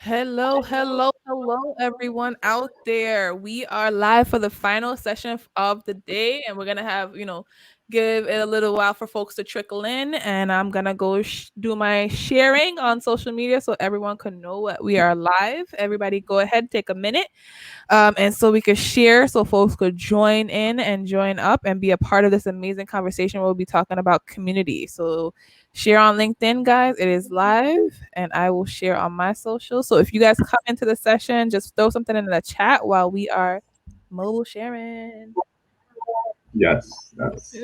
Hello, everyone out there. We are live for the final session of the day, and we're gonna have, give it a little while for folks to trickle in. And I'm gonna go do my sharing on social media so everyone can know that we are live. Everybody, go ahead, take a minute, and so we could share, so folks could join in and join up and be a part of this amazing conversation. We'll be talking about community. So share on LinkedIn, guys. It is live, and I will share on my social. So if you guys come into the session, just throw something in the chat while we are mobile sharing. Yes, that's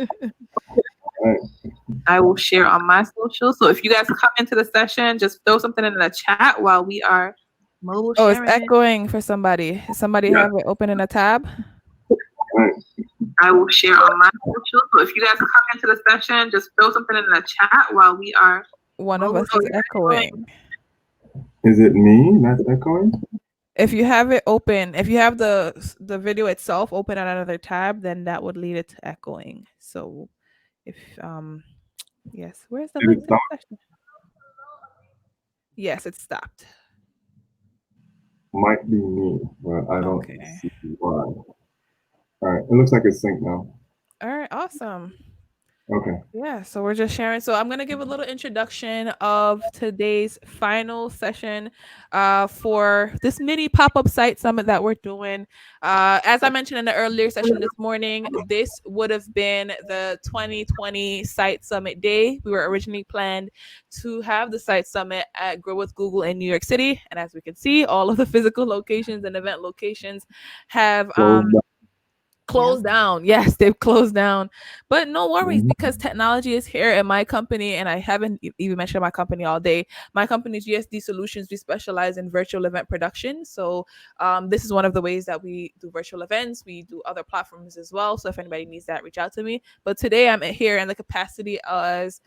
right. I will share on my social. So if you guys come into the session, just throw something in the chat while we are mobile sharing. Oh, it's echoing for somebody. Somebody Yeah, have it open in a tab? right. I will share on my social. So if you guys come into the session, just throw something in the chat while we are. One of us is echoing. Is it me that's echoing? If you have it open, if you have the video itself open on another tab, then that would lead it to echoing. So if yes, where's the Did link it to the stop? session? Yes, it stopped. Might be me, but I don't Okay. see why. All right, it looks like it's synced now. All right, awesome. Okay. Yeah, so we're just sharing. So I'm gonna give a little introduction of today's final session for this mini pop-up site summit that we're doing. As I mentioned in the earlier session this morning, this would have been the 2020 site summit day. We were originally planned to have the site summit at Grow with Google in New York City, and as we can see, all of the physical locations and event locations have Close that. closed down. Yes, they've closed down. But no worries Mhm. because technology is here at my company, and I haven't even mentioned my company all day. My company is USD Solutions. We specialize in virtual event production. So this is one of the ways that we do virtual events. We do other platforms as well. So if anybody needs that, reach out to me. But today I'm here in the capacity as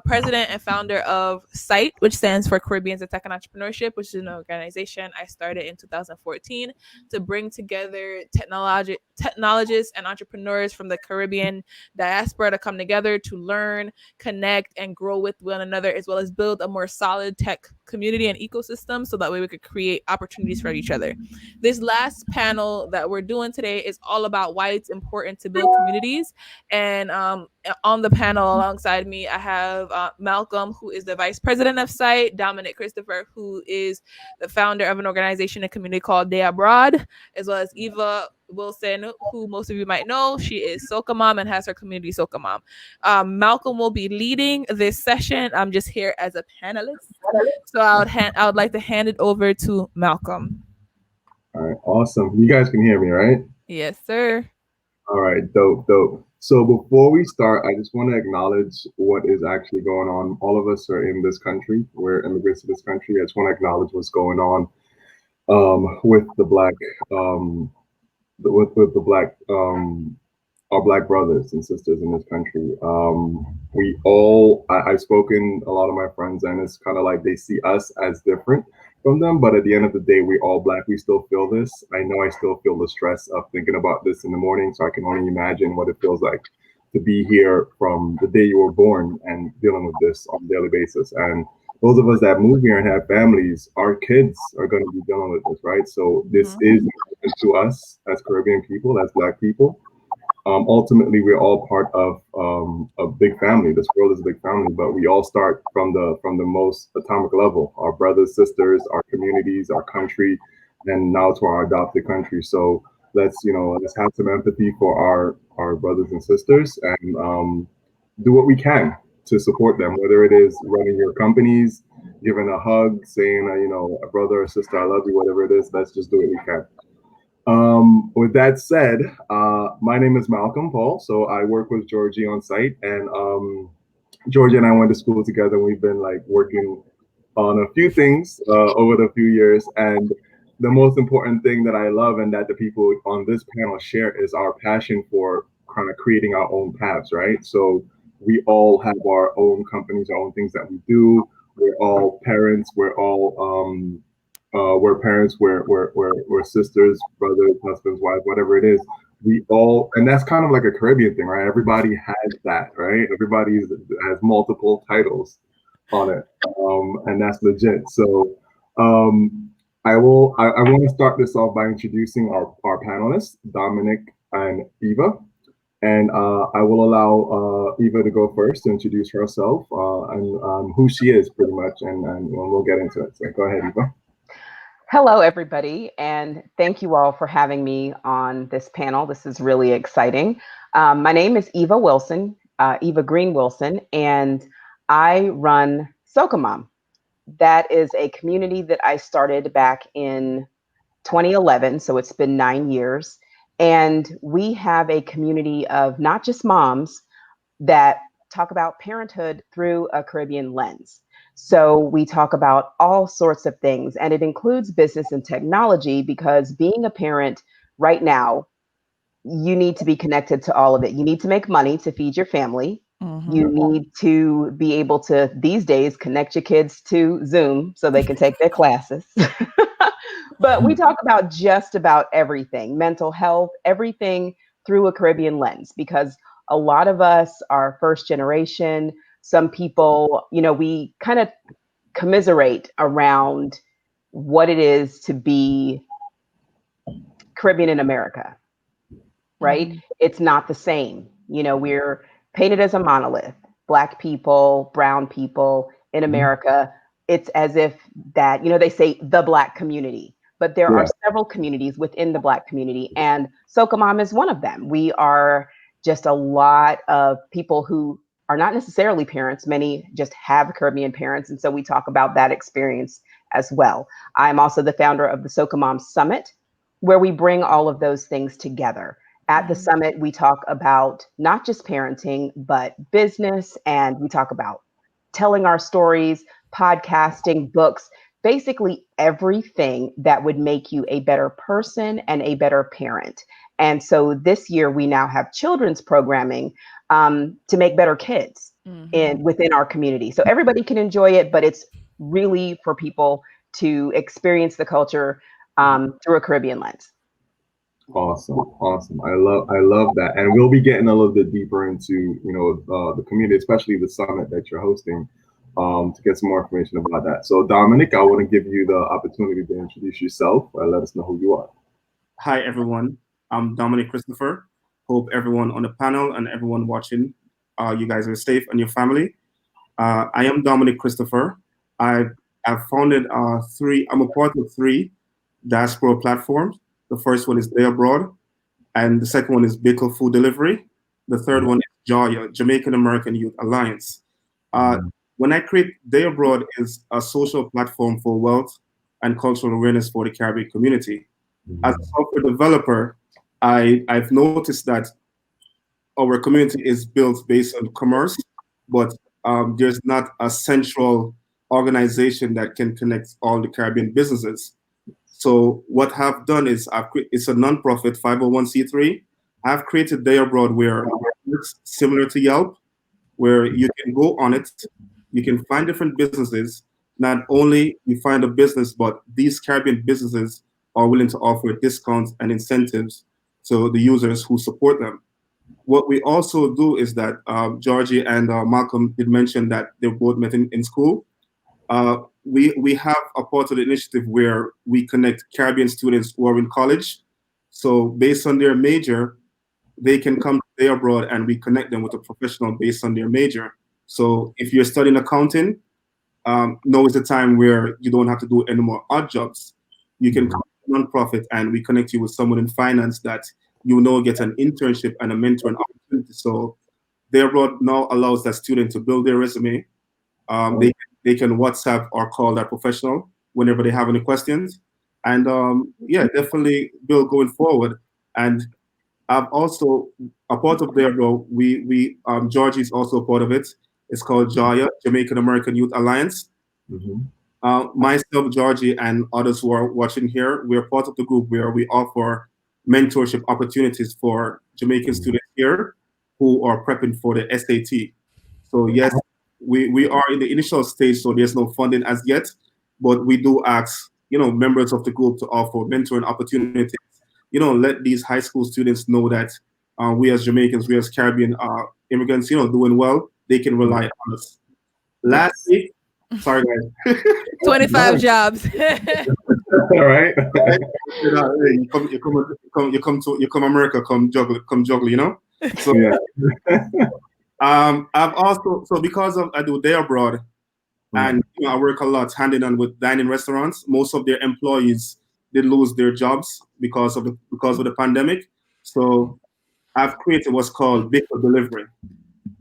president and founder of SITE, which stands for Caribbeans in Tech and Entrepreneurship, which is an organization I started in 2014 to bring together technologists and entrepreneurs from the Caribbean diaspora to come together to learn, connect, and grow with one another, as well as build a more solid tech community and ecosystem so that way we could create opportunities for each other. This last panel that we're doing today is all about why it's important to build communities. And on the panel alongside me, I have Malcolm, who is the vice president of SITE, Dominic Christopher, who is the founder of an organization and community called Day Abroad, as well as Eva Wilson, who most of you might know. She is Soca Mom and has her community Soca Mom. Malcolm will be leading this session. I'm just here as a panelist. So I would like to hand it over to Malcolm. All right, awesome. You guys can hear me, right? Yes, sir. All right, dope, dope. So before we start, I just want to acknowledge what is actually going on. All of us are in this country. We're immigrants to this country. I just want to acknowledge what's going on with the black with the black our black brothers and sisters in this country. We all, I've spoken a lot of my friends, and it's kind of like they see us as different from them. But at the end of the day, we all black. We still feel this. I know I still feel the stress of thinking about this in the morning. So I can only imagine what it feels like to be here from the day you were born and dealing with this on a daily basis. And those of us that move here and have families, our kids are going to be dealing with this, right? So this Mhm. is important to us as Caribbean people, as black people. Ultimately, we're all part of a big family. This world is a big family, but we all start from the most atomic level. Our brothers, sisters, our communities, our country, and now to our adopted country. So let's have some empathy for our brothers and sisters, and do what we can to support them. Whether it is running your companies, giving a hug, saying a brother or sister, I love you, whatever it is. Let's just do what we can. With that said, my name is Malcolm Paul. So I work with Georgie on site, and Georgie and I went to school together. We've been like working on a few things over the few years, and the most important thing that I love and that the people on this panel share is our passion for kind of creating our own paths, right? So we all have our own companies, our own things that we do. We're all parents. We're parents, we're sisters, brothers, husbands, wives, whatever it is. We all, and that's kind of like a Caribbean thing, right? Everybody has that, right? Everybody has multiple titles on it, and that's legit. So I will. I want to start this off by introducing our panelists, Dominic and Eva. And I will allow Eva to go first to introduce herself and who she is, pretty much, and we'll get into it. So go ahead, Eva. Hello, everybody, and thank you all for having me on this panel. This is really exciting. My name is Eva Wilson, Eva Green Wilson, and I run Socomom. That is a community that I started back in 2011, so it's been 9 years. And we have a community of not just moms that talk about parenthood through a Caribbean lens. So we talk about all sorts of things, and it includes business and technology because being a parent right now, you need to be connected to all of it. You need to make money to feed your family. You need to be able to, these days, connect your kids to Zoom so they can take their classes. But we talk about just about everything, mental health, everything through a Caribbean lens, because a lot of us are first generation. Some people, we kind of commiserate around what it is to be Caribbean in America, right? It's not the same. We're painted as a monolith. Black people, brown people in America, it's as if that, they say the Black community, but there are several communities within the Black community, and Socomom is one of them. We are just a lot of people who are not necessarily parents. Many just have Caribbean parents, and so we talk about that experience as well. I'm also the founder of the Socomom Summit, where we bring all of those things together. At the summit, we talk about not just parenting, but business, and we talk about telling our stories, podcasting, books, basically everything that would make you a better person and a better parent. And so this year we now have children's programming to make better kids within our community. So everybody can enjoy it, but it's really for people to experience the culture through a Caribbean lens. Awesome. I love that, and we'll be getting a little bit deeper into the community, especially the summit that you're hosting, to get some more information about that. So Dominic, I want to give you the opportunity to introduce yourself. Let us know who you are. Hi everyone, I'm Dominic Christopher. Hope everyone on the panel and everyone watching, you guys are safe and your family. I am Dominic Christopher. I've founded I'm a part of 3 diaspora platforms. The first one is Day Abroad, and the second one is Bickle Food Delivery. The third one is JAYA, Jamaican American Youth Alliance. When I create Day Abroad is a social platform for wealth and cultural awareness for the Caribbean community. As a software developer, I've noticed that our community is built based on commerce, but there's not a central organization that can connect all the Caribbean businesses. So what I've done is it's a nonprofit 501c3. I've created Day Abroad where it's similar to Yelp, where you can go on it, you can find different businesses. Not only you find a business, but these Caribbean businesses are willing to offer discounts and incentives to the users who support them. What we also do is that Georgie and Malcolm did mention that they both met in school. We have a part of the initiative where we connect Caribbean students who are in college. So based on their major, they can come to Day Abroad and we connect them with a professional based on their major. So if you're studying accounting, now is the time where you don't have to do any more odd jobs. You can come to a nonprofit and we connect you with someone in finance that get an internship and a mentoring opportunity. So Day Abroad now allows that student to build their resume. They can WhatsApp or call that professional whenever they have any questions. And definitely Bill going forward. And I'm also a part of Day Abroad. Georgie is also a part of it. It's called JAYA, Jamaican American Youth Alliance. Myself, Georgie, and others who are watching here, we're part of the group where we offer mentorship opportunities for Jamaican students here who are prepping for the SAT. So yes, we are in the initial stage, so there's no funding as yet, but we do ask, members of the group to offer mentoring opportunities. Let these high school students know that we as Jamaicans, we as Caribbean immigrants, doing well, they can rely on us. Lastly, sorry guys. 25 jobs. All right. Hey, you come America, come juggle, you know. So Yeah. I've also, so because of I do day abroad, and you know, I work a lot hand in hand with dining restaurants. Most of their employees did lose their jobs because of the pandemic. So I've created what's called Bickle Delivery.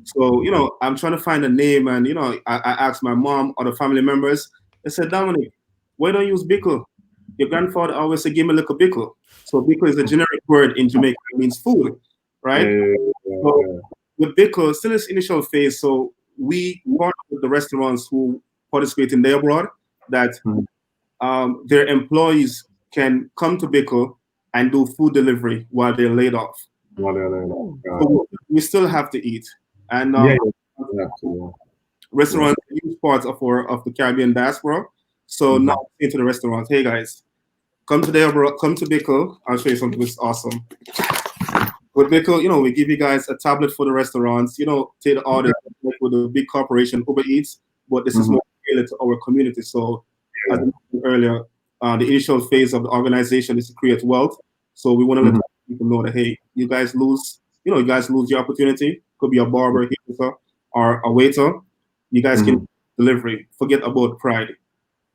So, you know, I'm trying to find a name, and you know, I asked my mom or the family members. They said, Dominic, why don't you use Bickle? Your grandfather always said, give me a little Bickle. So Bickle is a generic word in Jamaica. It means food, right? So Yeah. with Bickle, still its initial phase. So we partner with the restaurants who participate in Day Abroad, that Mhm. their employees can come to Bickle and do food delivery while they're laid off. Well, no. So we still have to eat. And Yeah, yeah, absolutely. restaurants are huge parts of the Caribbean diaspora. So Mhm. now say to the restaurants, hey guys, come to Day Abroad, come to Bickle. I'll show you something that's awesome. With Bickle, you know, we give you guys a tablet for the restaurants, you know, take the order like with a big corporation, Uber Eats, but this is more tailored to our community. So, as I mentioned earlier, the initial phase of the organization is to create wealth. So we want to let people know that, hey, you guys lose your opportunity. Could be a barber, hairdresser, or a waiter. You guys can delivery. Forget about pride.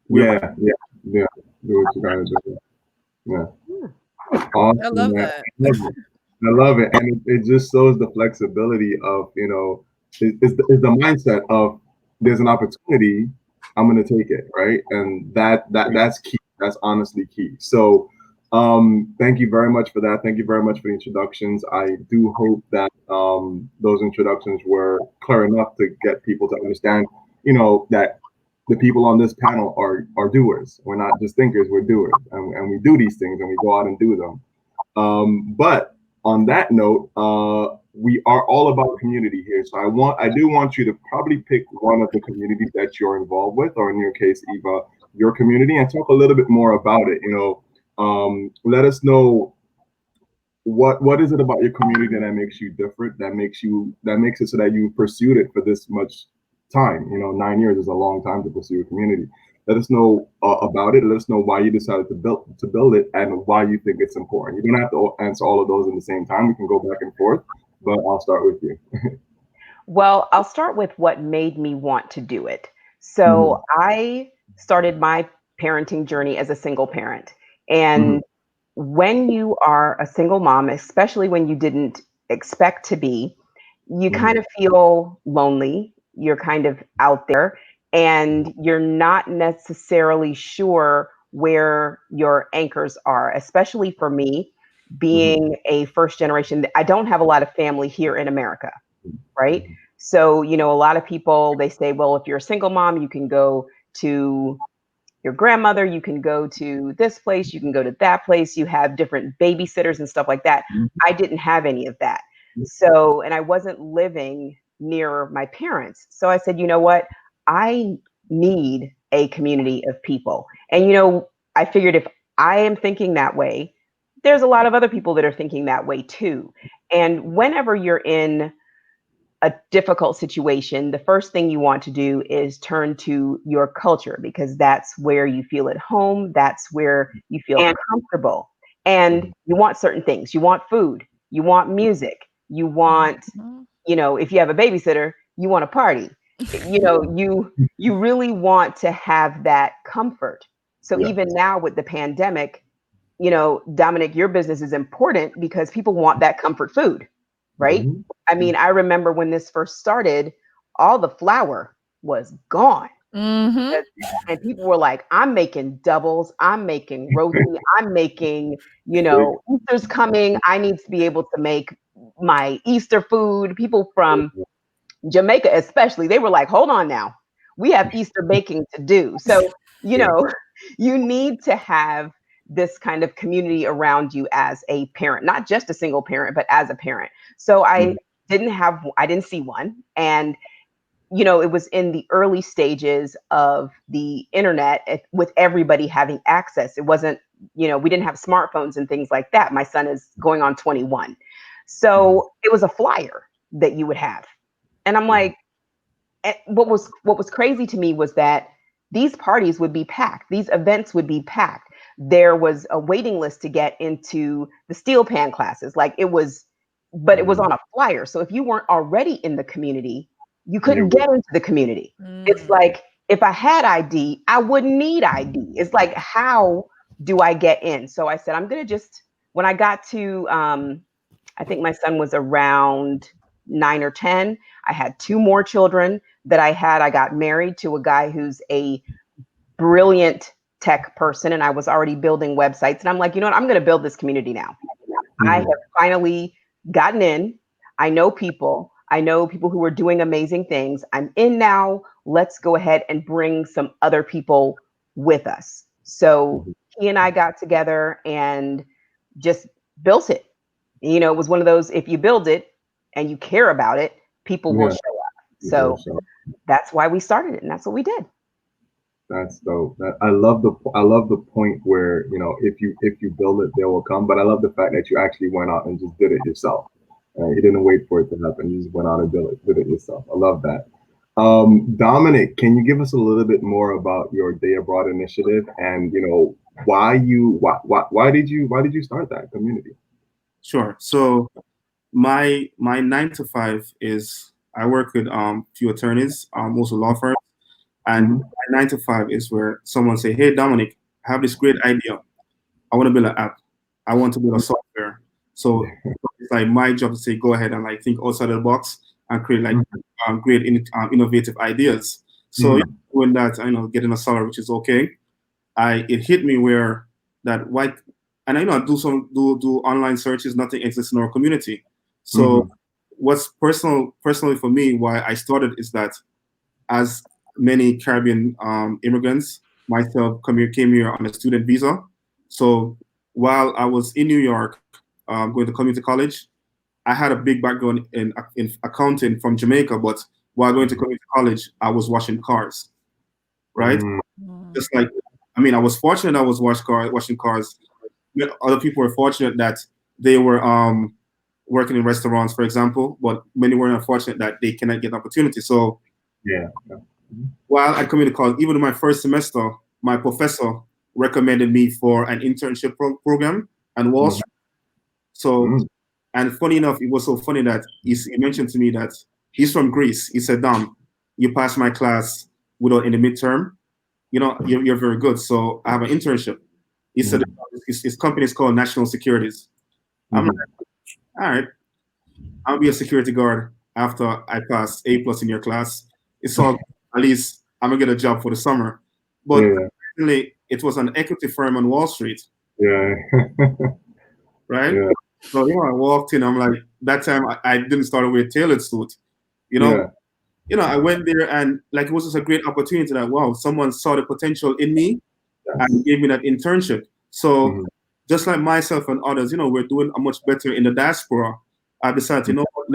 Yeah. Do what you gotta do. Yeah. Awesome, I love man. that. I love it, and it just shows the flexibility of, you know, is the mindset of there's an opportunity, I'm gonna take it, right? And that's key. That's honestly key. So, thank you very much for that. Thank you very much for the introductions. I do hope that those introductions were clear enough to get people to understand, you know, that the people on this panel are doers. We're not just thinkers. We're doers, and we do these things, and we go out and do them. But on that note, we are all about community here. So I do want you to probably pick one of the communities that you're involved with, or in your case, Eva, your community, and talk a little bit more about it. You know, let us know what is it about your community that makes you different, that makes it so that you pursued it for this much time. You know, 9 years is a long time to pursue a community. Let us know about it. Let us know why you decided to build it and why you think it's important. You don't have to answer all of those in the same time. We can go back and forth, but I'll start with you. Well, I'll start with what made me want to do it. So I started my parenting journey as a single parent. And when you are a single mom, especially when you didn't expect to be, you kind of feel lonely. You're kind of out there and you're not necessarily sure where your anchors are, especially for me, being a first generation. I don't have a lot of family here in America, right? So, you know, a lot of people, they say, well, if you're a single mom, you can go to your grandmother, you can go to this place, you can go to that place, you have different babysitters and stuff like that. I didn't have any of that. So, and I wasn't living near my parents. So I said, you know what? I need a community of people. And, you know, I figured if I am thinking that way, there's a lot of other people that are thinking that way too. And whenever you're in a difficult situation, the first thing you want to do is turn to your culture because that's where you feel at home. That's where you feel comfortable. And you want certain things. You want food. You want music. You want, you know, if you have a babysitter, you want a party. You know, you really want to have that comfort. So even now with the pandemic, you know, Dominic, your business is important because people want that comfort food, right? I mean, I remember when this first started, all the flour was gone. And people were like, I'm making doubles, I'm making roti, I'm making, you know, Easter's coming. I need to be able to make my Easter food. People from Jamaica, especially, they were like, hold on now, we have Easter baking to do. So, you know, you need to have this kind of community around you as a parent, not just a single parent, but as a parent. So I didn't see one. And, you know, it was in the early stages of the internet with everybody having access. It wasn't, you know, we didn't have smartphones and things like that. My son is going on 21. So it was a flyer that you would have. And I'm like, what was crazy to me was that these parties would be packed. These events would be packed. there was a waiting list to get into the steel pan classes. Like it was, but it was on a flyer. So if you weren't already in the community, you couldn't get into the community. It's like, if I had ID, I wouldn't need ID. It's like, how do I get in? So I said, I'm going to just, when I got to, I think my son was around 9 or 10. I had 2 more children that I got married to a guy who's a brilliant tech person, and I was already building websites. And I'm like, you know what? I'm going to build this community now. I have finally gotten in. I know people who are doing amazing things. I'm in now. Let's go ahead and bring some other people with us. So he and I got together and just built it. You know, it was one of those, if you build it and you care about it, people will show up. So that's why we started it, and that's what we did. That's dope. I love the point where, you know, if you build it, they will come. But I love the fact that you actually went out and just did it yourself. You didn't wait for it to happen. You just went out and did it yourself. I love that. Dominic, can you give us a little bit more about your Day Abroad initiative and, you know, why did you start that community? Sure. So my 9 to 5 is I work with few attorneys, most law firms. And my 9 to 5 is where someone say, hey, Dominic, I have this great idea. I want to build an app. I want to build a software. So it's like my job to say, go ahead and like think outside of the box and create like great innovative ideas. So doing that, I know getting a salary, which is okay. It hit me where that white, and I know I do online searches, nothing exists in our community. So what's personally for me, why I started is that as many Caribbean immigrants, myself came here on a student visa. So while I was in New York, going to community college, I had a big background in accounting from Jamaica, but while going to community college, I was washing cars, right? Just like, I mean, I was fortunate I was washing cars. Other people were fortunate that they were working in restaurants, for example, but many were unfortunate that they cannot get an opportunity. So while at community college, even in my first semester, my professor recommended me for an internship program at Wall Street. So, and funny enough, it was so funny that he mentioned to me that he's from Greece. He said, Dom, you passed my class without any midterm. You know, you're very good. So I have an internship. He said his company is called National Securities. I'm like, all right, I'll be a security guard after I pass A+ in your class. It's all, at least I'm gonna get a job for the summer. But recently, it was an equity firm on Wall Street. Right? So, you know, I walked in, I'm like, that time I didn't start with a tailored suit. You know, I went there and like it was just a great opportunity that, wow, someone saw the potential in me and gave me that internship. So just like myself and others, you know, we're doing much better in the diaspora. I decided, you know what,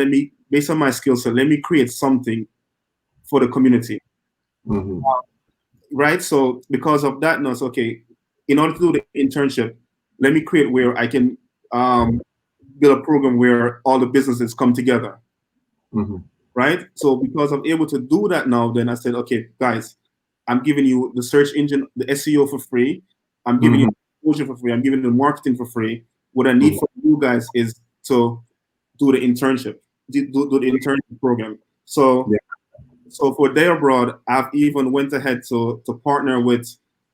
based on my skill set, let me create something for the community. Right? So because of that, no, it's okay. In order to do the internship, let me create where I can build a program where all the businesses come together. Right? So because I'm able to do that now, then I said, okay, guys, I'm giving you the search engine, the SEO for free. I'm giving you exposure for free. I'm giving you the marketing for free. What I need from you guys is to do the internship, do the internship program. So, so for Day Abroad, I've even went ahead to partner with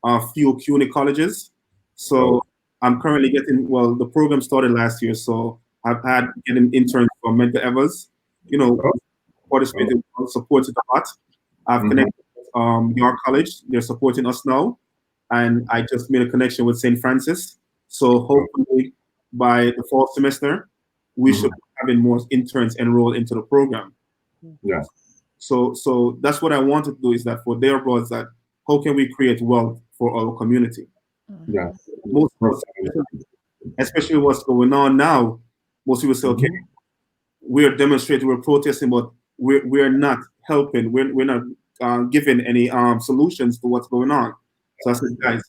a few CUNY colleges. So I'm currently getting, well, the program started last year. So I've had getting interns from Medgar Evers, you know, participated, supported a lot. I've connected with York College. They're supporting us now. And I just made a connection with St. Francis. So hopefully by the fall semester, we should be having more interns enroll into the program. So that's what I wanted to do, is that for Day Abroad, is that how can we create wealth for our community? Most, especially what's going on now, most people say, okay, we're demonstrating, we're protesting, but we're not helping. We're not giving any solutions to what's going on. So I said, guys,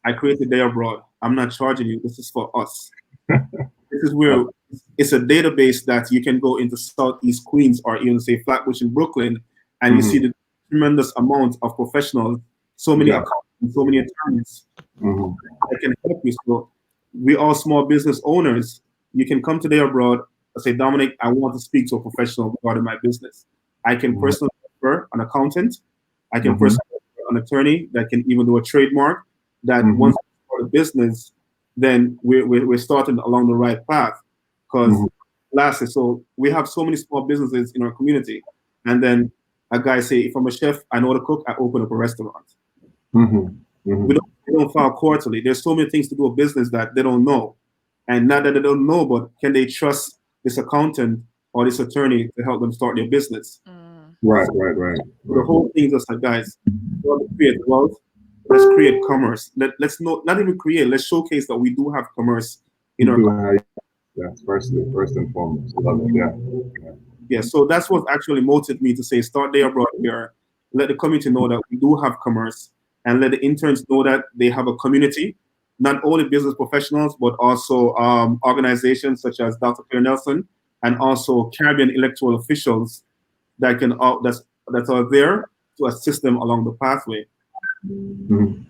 I created Day Abroad. I'm not charging you. This is for us. This is where it's a database that you can go into Southeast Queens or even say Flatbush in Brooklyn, and you see the tremendous amount of professionals, so many accountants and so many attorneys Mhm. that can help you. So we are small business owners. You can come today abroad and say, Dominic, I want to speak to a professional regarding my business. I can personally refer an accountant. I can Mhm. personally refer an attorney that can even do a trademark. That Mhm. once we start a business, then we're starting along the right path. Because Mhm. lastly, so we have so many small businesses in our community. And then a guy say, if I'm a chef, I know how to cook, I open up a restaurant. Mhm. Mhm. We don't file quarterly. There's so many things to do a business that they don't know. And not that they don't know, but can they trust this accountant or this attorney to help them start their business? Right, right, right. So the whole thing is just like, guys, we want to create wealth. Let's create commerce. Let's not even create, let's showcase that we do have commerce in You our do have, yes, first and foremost. Love it. Yeah. Yeah, so that's what actually motivated me to say start there abroad here. Let the community know that we do have commerce, and let the interns know that they have a community, not only business professionals but also organizations such as Dr. Claire Nelson and also Caribbean electoral officials that can that are there to assist them along the pathway. Mhm.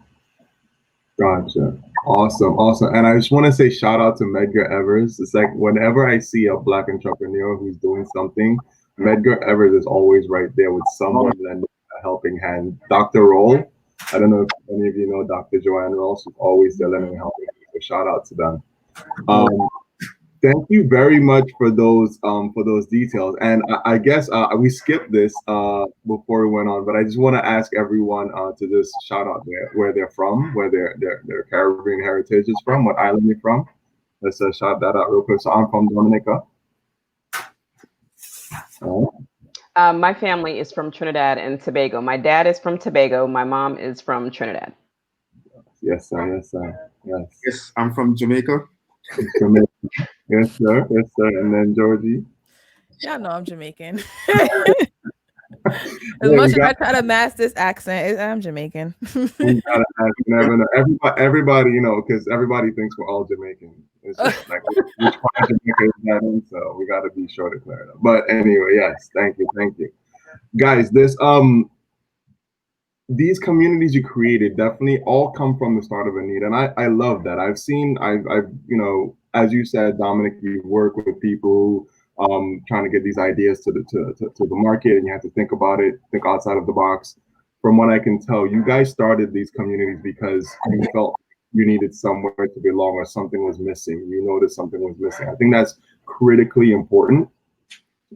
Gotcha. Awesome, awesome. And I just want to say shout out to Medgar Evers. It's like whenever I see a Black entrepreneur who's doing something, Medgar Evers is always right there with someone lending a helping hand. Dr. Roll, I don't know if any of you know Dr. Joanne Roll. She's always there lending a helping hand. So shout out to them. Thank you very much for those details. And I guess we skipped this before we went on, but I just want to ask everyone to just shout out where they're from, where their Caribbean heritage is from, what island they're from. Let's shout that out real quick. So I'm from Dominica. My family is from Trinidad and Tobago. My dad is from Tobago. My mom is from Trinidad. Yes, sir. Yes, sir. Yes. Yes, I'm from Jamaica. Jamaica. Yes, sir. Yes, sir. And then Georgie. Y'all know I'm Jamaican. As Yeah, much as I try to mask this accent, I'm Jamaican. we gotta ask, you never know. Everybody, you know, because everybody thinks we're all Jamaican. It's just like which part of Jamaica is that in? So we gotta be sure to clear it up. But anyway, yes, thank you, guys. These communities you created definitely all come from the start of a need, and I love that. I've you know, as you said, Dominic, you work with people trying to get these ideas to the market, and you have to think about it, think outside of the box. From what I can tell, you guys started these communities because you felt you needed somewhere to belong or something was missing. You noticed something was missing. I think that's critically important,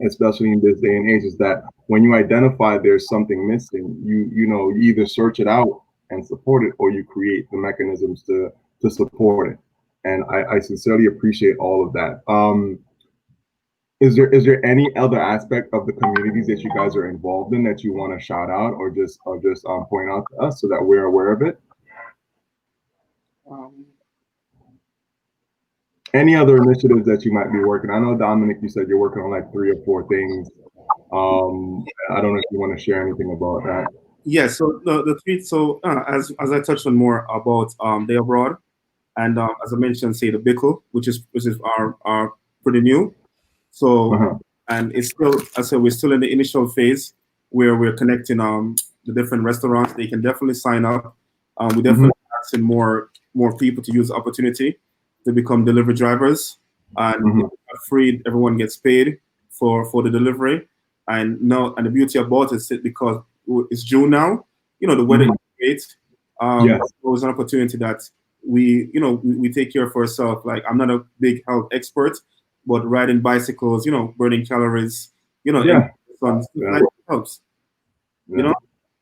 especially in this day and age, is that when you identify there's something missing, you either search it out and support it, or you create the mechanisms to support it. And I sincerely appreciate all of that. Is there any other aspect of the communities that you guys are involved in that you want to shout out or just point out to us so that we're aware of it? Any other initiatives that you might be working? I know, Dominic, you said you're working on like 3 or 4 things. I don't know if you want to share anything about that. Yeah, so the tweet. So as I touched on more about Day Abroad, and as I mentioned, say the Bickle, which is our pretty new. So and it's still, I said, we're still in the initial phase where we're connecting the different restaurants. They can definitely sign up. We definitely asking more people to use the opportunity to become delivery drivers, and free. Everyone gets paid for the delivery. And now, and the beauty about it is because it's June now. You know, the weather is great. Yes. So it's an opportunity that we take care of ourselves. Like, I'm not a big health expert, but riding bicycles, burning calories, Yeah. Like, helps. Yeah.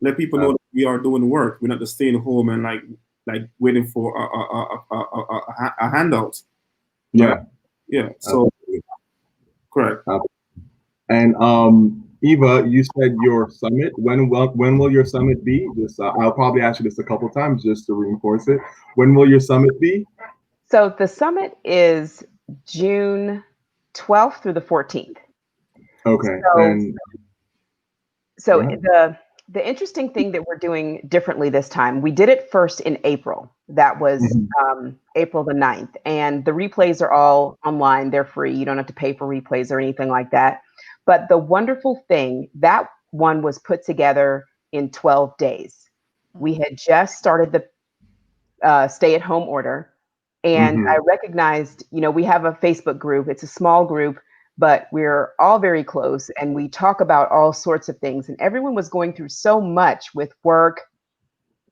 Let people know that we are doing work. We're not just staying home and like waiting for a handout. Yeah. Right? Yeah. So correct. And Eva, you said your summit. When will your summit be? Just I'll probably ask you this a couple times just to reinforce it. When will your summit be? So the summit is June 12th through the 14th. Okay. So the interesting thing that we're doing differently this time, we did it first in April. That was April the 9th. And the replays are all online. They're free. You don't have to pay for replays or anything like that. But the wonderful thing, that one was put together in 12 days. We had just started the stay-at-home order, and Mhm. I recognized, we have a Facebook group. It's a small group, but we're all very close, and we talk about all sorts of things. And everyone was going through so much with work,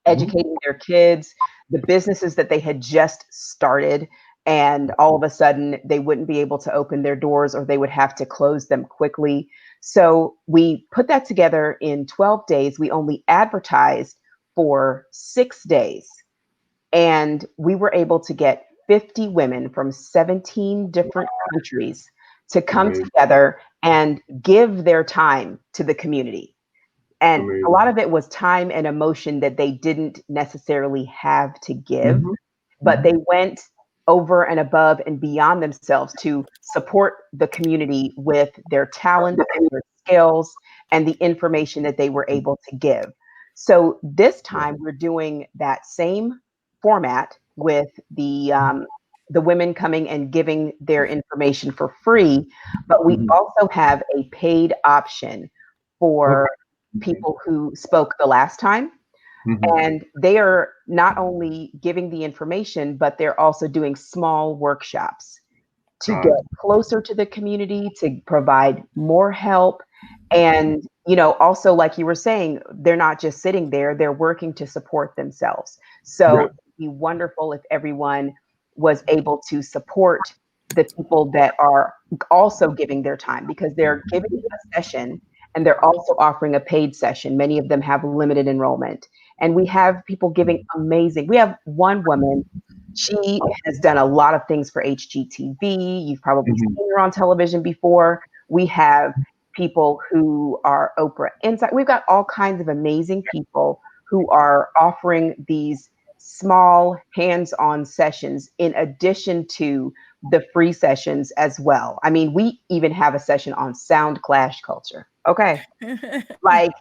educating their kids, the businesses that they had just started, and all of a sudden they wouldn't be able to open their doors or they would have to close them quickly. So we put that together in 12 days. We only advertised for 6 days, and we were able to get 50 women from 17 different countries to come Amazing. together and give their time to the community. And a lot of it was time and emotion that they didn't necessarily have to give, Mhm. but they went over and above and beyond themselves to support the community with their talents and their skills and the information that they were able to give. So this time we're doing that same format with the women coming and giving their information for free, but we Mhm. also have a paid option for people who spoke the last time. Mhm. And they are not only giving the information, but they're also doing small workshops to Got get it. closer to the community, to provide more help. And, also, like you were saying, they're not just sitting there, they're working to support themselves. So Yeah. it'd be wonderful if everyone was able to support the people that are also giving their time, because they're giving a session and they're also offering a paid session. Many of them have limited enrollment. And we have people giving amazing. We have one woman, she has done a lot of things for HGTV. You've probably Mhm. seen her on television before. We have people who are Oprah Insight. We've got all kinds of amazing people who are offering these small hands-on sessions in addition to the free sessions as well. I mean, we even have a session on sound clash culture. Okay. Like,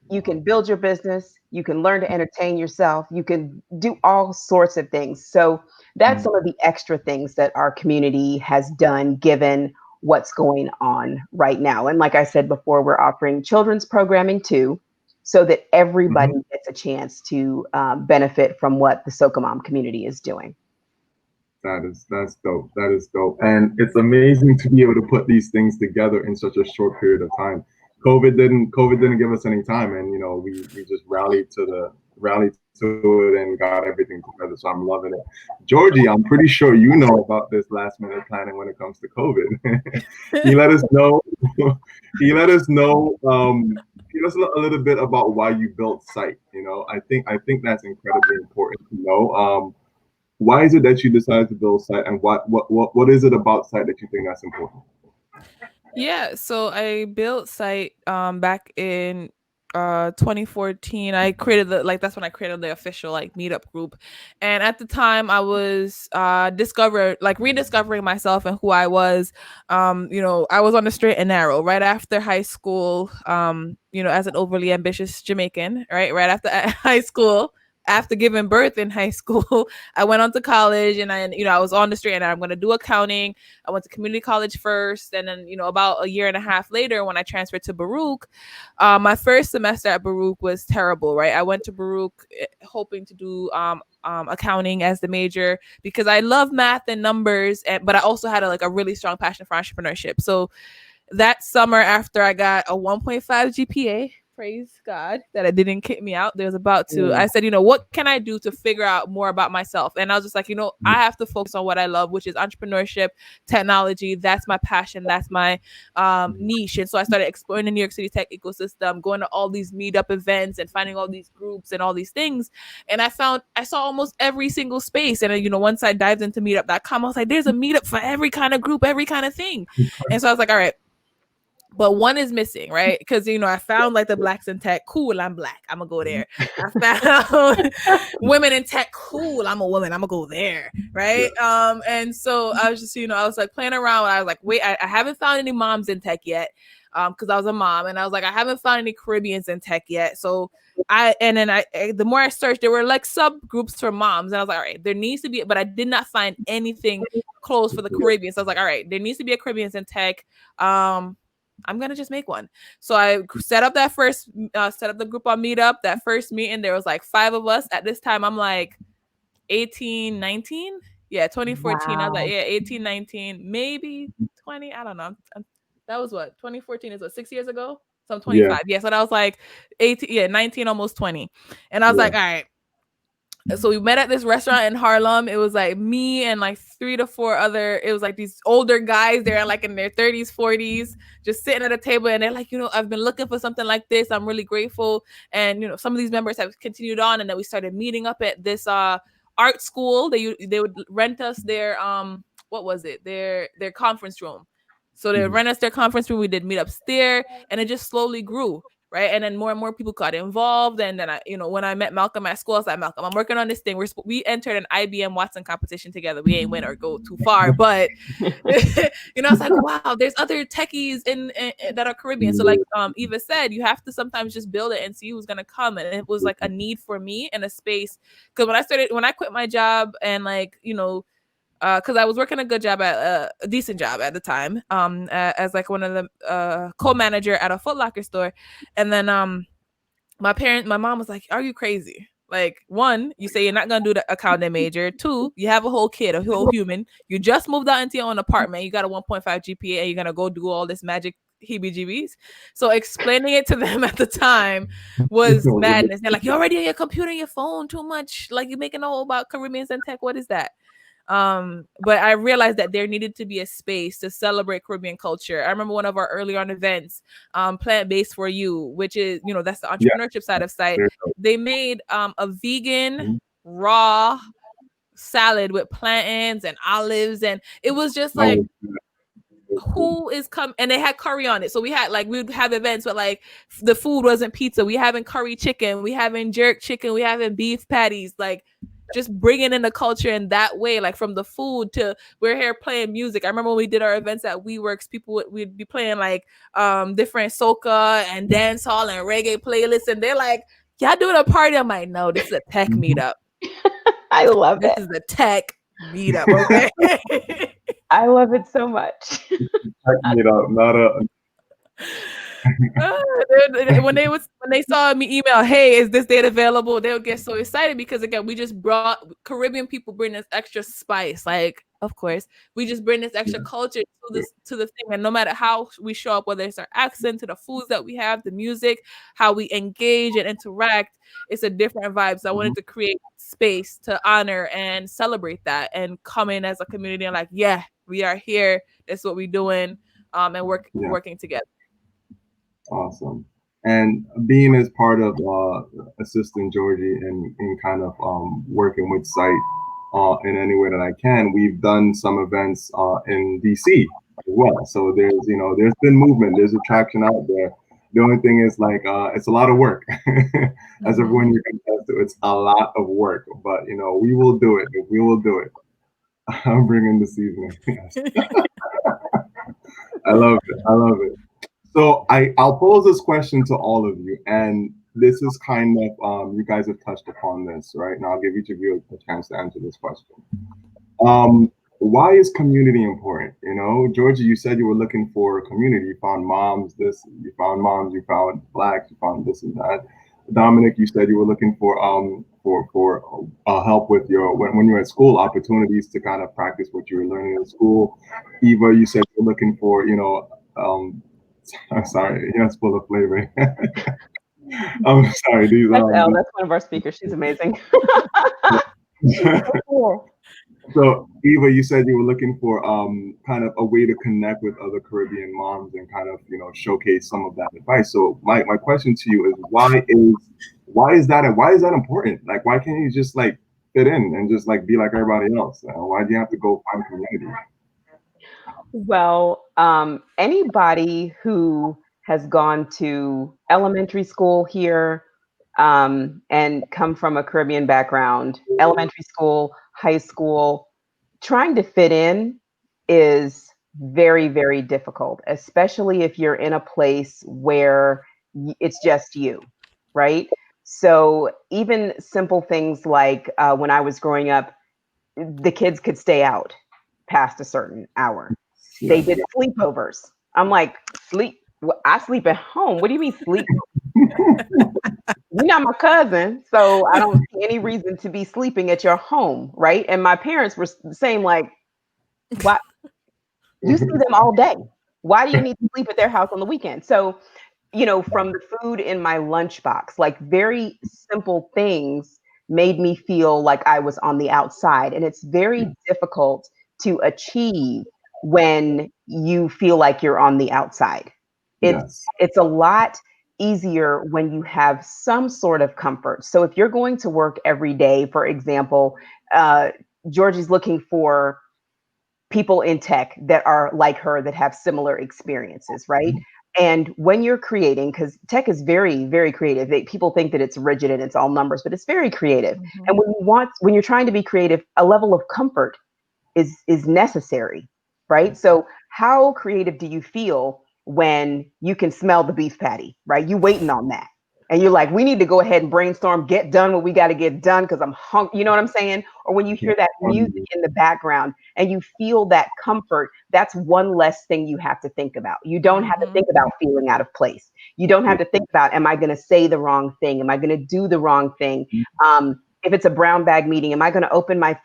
you can build your business, you can learn to entertain yourself, you can do all sorts of things. So that's some of the extra things that our community has done given what's going on right now. And like I said before, we're offering children's programming too, so that everybody Mhm. gets a chance to benefit from what the Socamom community is doing. That's dope. That is dope. And it's amazing to be able to put these things together in such a short period of time. COVID didn't give us any time, and we just rallied to it and got everything together. So I'm loving it. Georgie, I'm pretty sure you know about this last minute planning when it comes to COVID. Can you let us know? Can you let us know? Give us a little bit about why you built Site. I think that's incredibly important to know. Why is it that you decided to build Site, and what is it about Site that you think that's important? Yeah, so I built Site back in 2014. I created that's when I created the official meetup group. And at the time I was rediscovering myself and who I was. I was on the straight and narrow right after high school, as an overly ambitious Jamaican, right after high school. After giving birth in high school, I went on to college, and I was on the straight and narrow. I'm going to do accounting. I went to community college first, and then about a year and a half later, when I transferred to Baruch, my first semester at Baruch was terrible. Right, I went to Baruch hoping to do accounting as the major because I love math and numbers, but I also had a really strong passion for entrepreneurship. So that summer, after I got a 1.5 GPA, praise God that it didn't kick me out. I said, what can I do to figure out more about myself? And I was just like, I have to focus on what I love, which is entrepreneurship, technology. That's my passion. That's my niche. And so I started exploring the New York City tech ecosystem, going to all these meetup events and finding all these groups and all these things. And I saw almost every single space. And, once I dived into meetup.com, I was like, there's a meetup for every kind of group, every kind of thing. And so I was like, all right, but one is missing, right? Because I found the blacks in tech. Cool, I'm black. I'm gonna go there. I found women in tech. Cool, I'm a woman. I'm gonna go there, right? And so I was just, I was playing around. I was like, wait, I haven't found any moms in tech yet, because I was a mom, and I was like, I haven't found any Caribbeans in tech yet. So the more I searched, there were subgroups for moms, and I was like, all right, there needs to be, but I did not find anything close for the Caribbeans. So I was like, all right, there needs to be a Caribbeans in tech. I'm gonna just make one. So I set up that first, set up the group on Meetup. That first meeting, there was like 5 of us. At this time, I'm like 18, 19. Yeah, 2014. I was like, Wow. yeah, 18, 19, maybe 20. I don't know. That was what 2014 is what 6 years ago. So I'm Yeah. 25. Yeah, so that was like 18, yeah, 19, almost 20. And I was Yeah. like, all right. So we met at this restaurant in Harlem. It was like me and like 3 to 4 other. It was like these older guys. They're like in their 30s, 40s, just sitting at a table. And they're like, I've been looking for something like this. I'm really grateful. And some of these members have continued on. And then we started meeting up at this art school. They would rent us their what was it? Their conference room. So they rent us their conference room. We did meetups there, and it just slowly grew. Right. And then more and more people got involved. And then when I met Malcolm at school, I was like, Malcolm, I'm working on this thing. We entered an IBM Watson competition together. We ain't win or go too far, but I was like, wow, there's other techies in that are Caribbean. So like Eva said, you have to sometimes just build it and see who's gonna come. And it was like a need for me in a space. Because when I quit my job and because I was working a good job at a decent job at the time, as like one of the co-manager at a Foot Locker store, and then my mom was like, "Are you crazy? Like, one, you say you're not gonna do the accounting major. Two, you have a whole kid, a whole human. You just moved out into your own apartment. You got a 1.5 GPA, and you're gonna go do all this magic." Heebie-jeebies. So explaining it to them at the time was madness. They're like, "You're already on your computer and your phone too much. Like, you're making all about Caribbeans and tech. What is that?" But I realized that there needed to be a space to celebrate Caribbean culture. I remember one of our early on events, Plant-Based for You, which is, that's the entrepreneurship side of site. They made a vegan raw salad with plantains and olives, and it was just like, who is come, and they had curry on it. So we would have events, but like the food wasn't pizza. We having curry chicken, we having jerk chicken, we having beef patties, like just bringing in the culture in that way, like from the food to we're here playing music. I remember when we did our events at WeWorks, we'd be playing like different soca and dance hall and reggae playlists, and they're like, "Y'all doing a party?" I'm like, "No, this is a tech meetup." I love it. This is a tech meetup, okay? I love it so much. Not a. When they saw me email, "Hey, is this date available?" They would get so excited because again, we just brought Caribbean people bring this extra spice. Like, of course, we just bring this extra culture to the thing, and no matter how we show up, whether it's our accent, to the foods that we have, the music, how we engage and interact, it's a different vibe. So I wanted to create space to honor and celebrate that, and come in as a community and like, yeah, we are here. That's what we're doing, and working together. Awesome. And being as part of assisting Georgie in kind of working with site in any way that I can, we've done some events in DC as well. So there's been movement, there's attraction out there. The only thing is like it's a lot of work. As everyone you can attest to, it's a lot of work. But we will do it. We will do it. I'm bringing the seasoning. I love it. So I'll pose this question to all of you, and this is kind of you guys have touched upon this, right? Now I'll give each of you a chance to answer this question. Why is community important? Georgie, you said you were looking for a community. You found moms, you found blacks, you found this and that. Dominic, you said you were looking for help with when you were at school, opportunities to kind of practice what you were learning in school. Eva, you said you're looking for I'm sorry, yes, full of flavor. I'm sorry, That's Elle, that's one of our speakers. She's amazing. So cool. So Eva, you said you were looking for kind of a way to connect with other Caribbean moms and kind of showcase some of that advice. So my question to you is why is that important? Like, why can't you just like fit in and just like be like everybody else? Why do you have to go find community? Well, anybody who has gone to elementary school here and come from a Caribbean background, elementary school, high school, trying to fit in is very, very difficult, especially if you're in a place where it's just you, right? So even simple things like when I was growing up, the kids could stay out past a certain hour. They did sleepovers. I'm like, sleep? Well, I sleep at home. What do you mean sleep? You're not my cousin, so I don't see any reason to be sleeping at your home, right? And my parents were saying like, "Why you see them all day? Why do you need to sleep at their house on the weekend?" So, from the food in my lunchbox, like very simple things made me feel like I was on the outside, and it's very difficult to achieve when you feel like you're on the outside. It's Yes. it's a lot easier when you have some sort of comfort. So if you're going to work every day, for example, Georgie's looking for people in tech that are like her that have similar experiences, right? And when you're creating, because tech is very, very creative, people think that it's rigid and it's all numbers, but it's very creative. And when you're trying to be creative, a level of comfort is necessary, right? So how creative do you feel when you can smell the beef patty, right? You waiting on that. And you're like, we need to go ahead and brainstorm, get done what we got to get done because I'm hungry. You know what I'm saying? Or when you hear that music in the background and you feel that comfort, that's one less thing you have to think about. You don't have to think about feeling out of place. You don't have to think about, am I going to say the wrong thing? Am I going to do the wrong thing? If it's a brown bag meeting, am I going to open my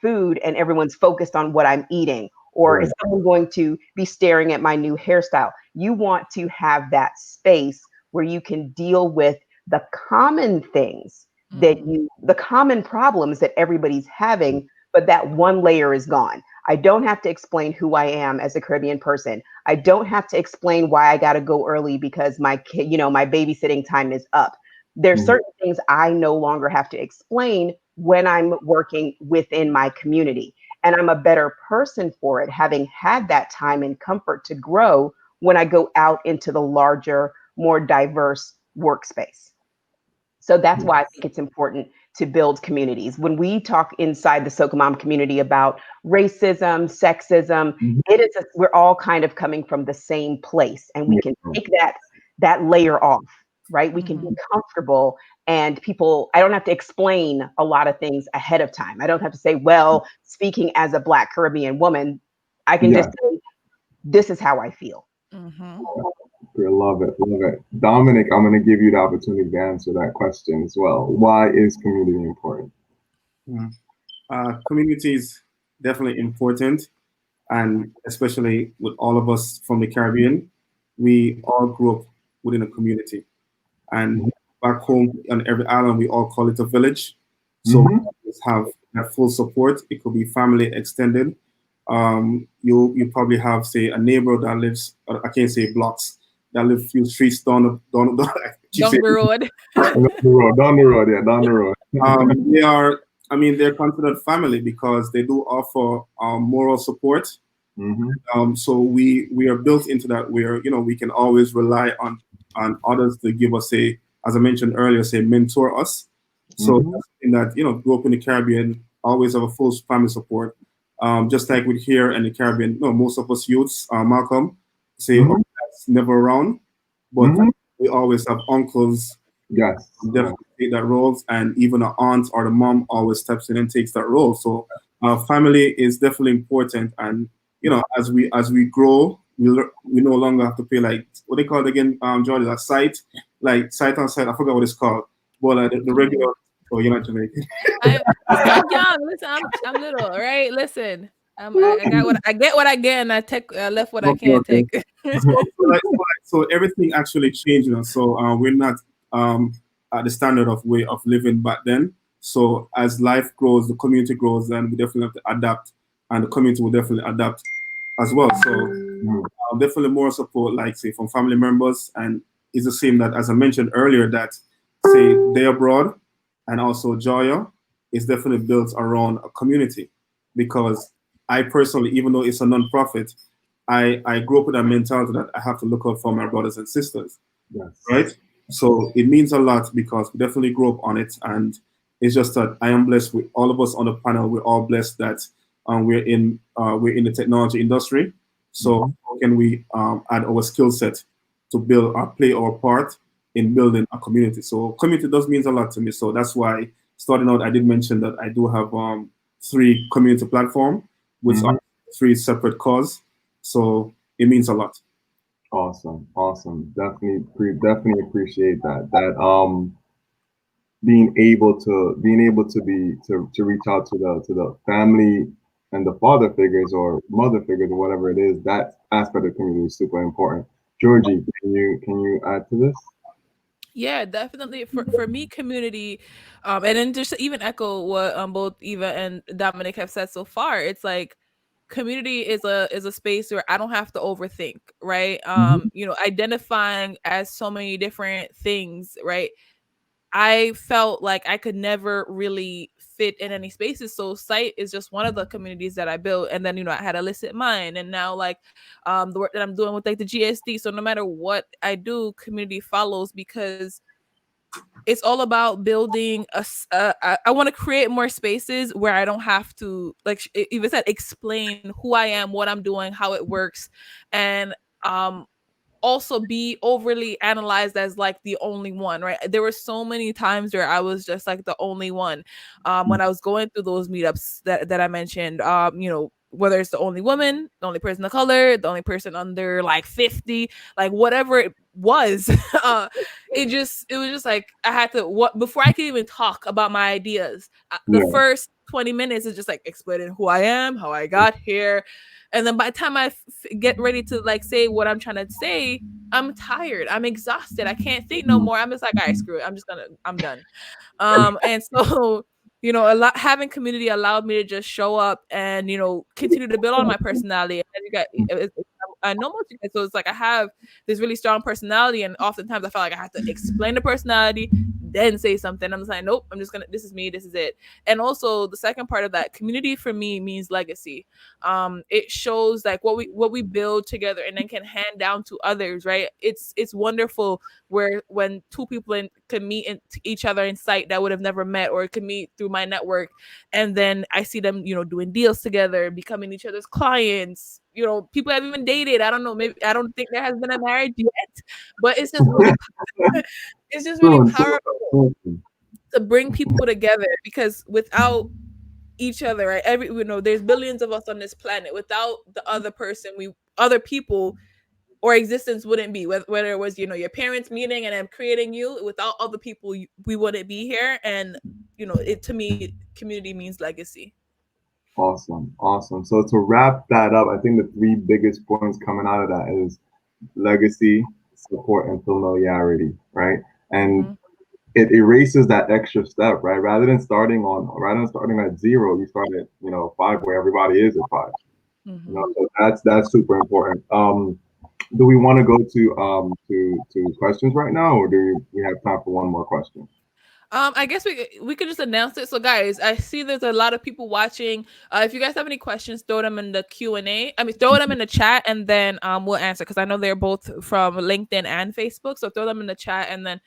food and everyone's focused on what I'm eating? Or is someone going to be staring at my new hairstyle? You want to have that space where you can deal with the common things the common problems that everybody's having, but that one layer is gone. I don't have to explain who I am as a Caribbean person. I don't have to explain why I got to go early because my kid, my babysitting time is up. There's certain things I no longer have to explain when I'm working within my community. And I'm a better person for it, having had that time and comfort to grow when I go out into the larger, more diverse workspace. So that's why I think it's important to build communities. When we talk inside the Soca Mom community about racism, sexism, we're all kind of coming from the same place, and we can take that layer off, right? We can be comfortable, and I don't have to explain a lot of things ahead of time. I don't have to say, well, speaking as a Black Caribbean woman, I can just say, this is how I feel. Love it. Dominic, I'm going to give you the opportunity to answer that question as well. Why is community important? Community is definitely important, and especially with all of us from the Caribbean, we all grew up within a community. And back home on every island, we all call it a village. So we have that full support. It could be family extended. You probably have, say, a neighbor that lives, I can't say blocks, that live a few streets down the road. Down the road, they're considered family because they do offer moral support. So we are built into that where, we can always rely on others to give us, as I mentioned earlier, mentor us. So in that, grew up in the Caribbean, always have a full family support. Just like with here in the Caribbean, most of us youths, Malcolm, that's never around, but we always have uncles. Yes, definitely take that roles, and even our aunt or the mom always steps in and takes that role. So family is definitely important, and as we grow, we no longer have to pay like what they call it again, Jordan, a sight on site. I forgot what it's called, but the regular. Oh, you're not Jamaican. I'm young. Listen, I'm little, right? Listen, I get what I get, and I left what I can't take. So everything actually changed, So we're not at the standard of way of living back then. So as life grows, the community grows, then we definitely have to adapt, and the community will definitely adapt as well. So definitely more support, like say from family members, and it's the same that as I mentioned earlier, that say Day Abroad and also Joya is definitely built around a community, because I personally, even though it's a non-profit, I grew up with a mentality that I have to look out for my brothers and sisters, right? So it means a lot because we definitely grew up on it, and it's just that I am blessed with all of us on the panel. We're all blessed that we're in the technology industry. So how can we add our skill set to play our part in building a community? So community does mean a lot to me. So that's why starting out, I did mention that I do have 3 community platforms, which are 3 separate causes. So it means a lot. Awesome. Definitely appreciate that. Being able to reach out to the family and the father figures or mother figures or whatever it is, that aspect of the community is super important. Georgie, can you add to this? Yeah, definitely. For me, community, and then just to even echo what both Eva and Dominic have said so far, it's like community is a space where I don't have to overthink, right? Mhm. Identifying as so many different things, right? I felt like I could never really fit in any spaces. So Sight is just one of the communities that I built. And then, I had Illicit Mind. And now like the work that I'm doing with like the GSD. So no matter what I do, community follows because it's all about building I want to create more spaces where I don't have to, like even said, explain who I am, what I'm doing, how it works, and also be overly analyzed as like the only one, right? There were so many times where I was just like the only one when I was going through those meetups that I mentioned, whether it's the only woman, the only person of color, the only person under like 50, like whatever it was. It was just like I had to, what before I could even talk about my ideas, the Yeah. first 20 minutes is just like explaining who I am, how I got here, and then by the time I get ready to like say what I'm trying to say, I'm tired, I'm exhausted, I can't think no more. I'm just like, all right, screw it, I'm done. And so a lot, having community allowed me to just show up and continue to build on my personality. And I know most of you guys, so it's like I have this really strong personality, and oftentimes I felt like I have to explain the personality, then say something. I'm just like, nope, I'm just gonna, this is me, this is it. And also the second part of that, community for me means legacy. It shows like what we build together and then can hand down to others, right? It's wonderful where when two people can meet each other in Sight that would have never met, or could meet through my network, and then I see them doing deals together, becoming each other's clients. People have even dated. I don't know, maybe, I don't think there has been a marriage yet, but it's just really it's just really Soon, powerful soon. to bring people together, because without each other, right, there's billions of us on this planet. Without the other person, other people or existence wouldn't be, whether it was your parents meeting and then creating you. Without other people, we wouldn't be here. And it, to me, community means legacy. Awesome. So to wrap that up, I think the three biggest points coming out of that is legacy, support, and familiarity, right? And Mhm. it erases that extra step, right? Rather than starting at zero, you start at 5, where everybody is at 5. Mhm. So that's super important. Do we want to go to questions right now, or do we have time for one more question? I guess we could just announce it. So, guys, I see there's a lot of people watching. If you guys have any questions, throw them in the Q&A. I mean, throw them in the chat, and then we'll answer, because I know they're both from LinkedIn and Facebook. So throw them in the chat, and then